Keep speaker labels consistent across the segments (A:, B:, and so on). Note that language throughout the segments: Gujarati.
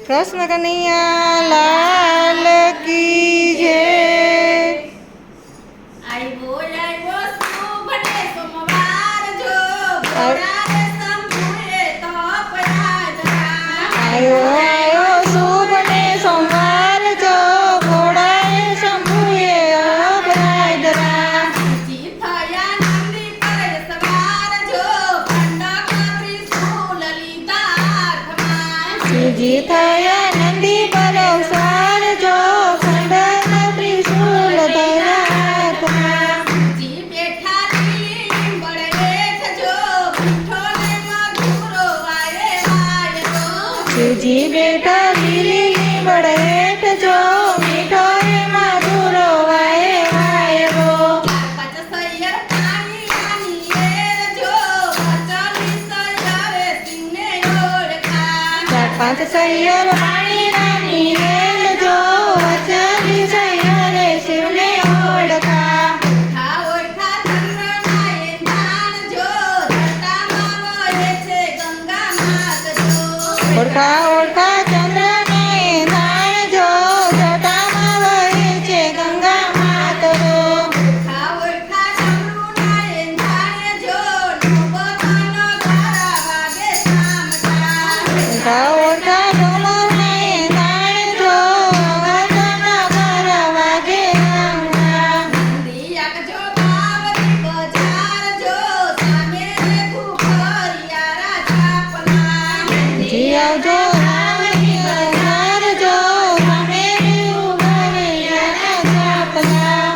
A: કૃષ્ણ કનૈયા લાલ કી જય। આયો શુભ ને સોમવાર જો ઘોડાએ શંભુએ અપરાધરા। શ્રીજી થયા નંદી પર સવાર જો ખંડક ત્રિશૂલ ધરા હાથમાં। શ્રીજી બેઠા લીલી લીંબડ હેઠ જો મીઠો રે મધુરો વાય વાયરો। ચાર પાંચ સૈયર પાણી રાની રેલ જો વચલી સૈયરે શિવને ઓળખા। ઓળખા ઓળખા ચંદ્રને ધાર જો જટામાં વહે છે ગંગા માતરો। ઓળખા ઓળખા ડોલરને ધાર જો અવાજના ઘર વાગે ગામના। જી આવજો રામની બજાર જો અમે ઉભરિયા જાપના।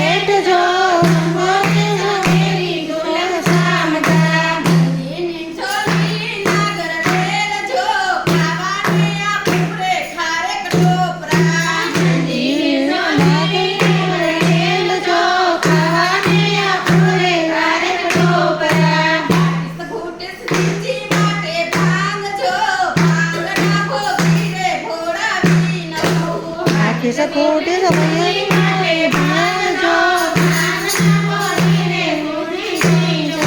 A: હેઠ જો અંગોને ઝવેરી ગુલાબ સામટા। જીવનો લાગણી રેલ જો ખાવાને આપુરે વારેક ટોપરા। આખી સખોટી સભયરી માટે ભાંગ જો ભાંગના બોલીને ભૂલી જઈ જો।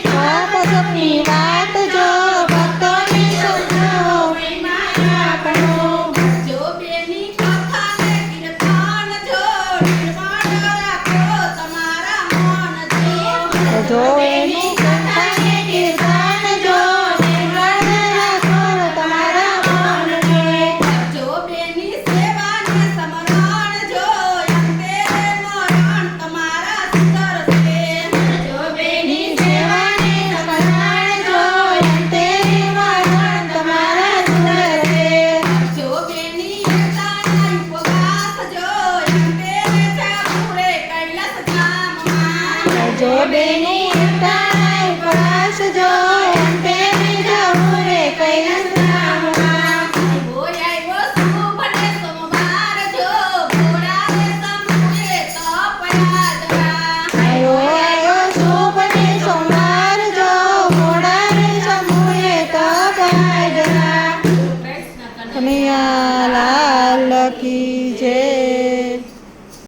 A: પાપ સપની વાત જો ભક્તોને સમજાવો મહિમા આપણો। જો એની કથાને કીર્તન જો નિર્મળ રાખો તમારા મનને। જો બેની સેવાને સમરણ જો અંતે મરણ તમારા સુંદર છે। જો બેની સેવાને સમરણ જો અંતે મરણ તમારા સુંદર છે। જો બેની એકતાના ઉપવાસ જો અંતે પૂરે કૈલાસ ધામમાં। જો બેની એકતાના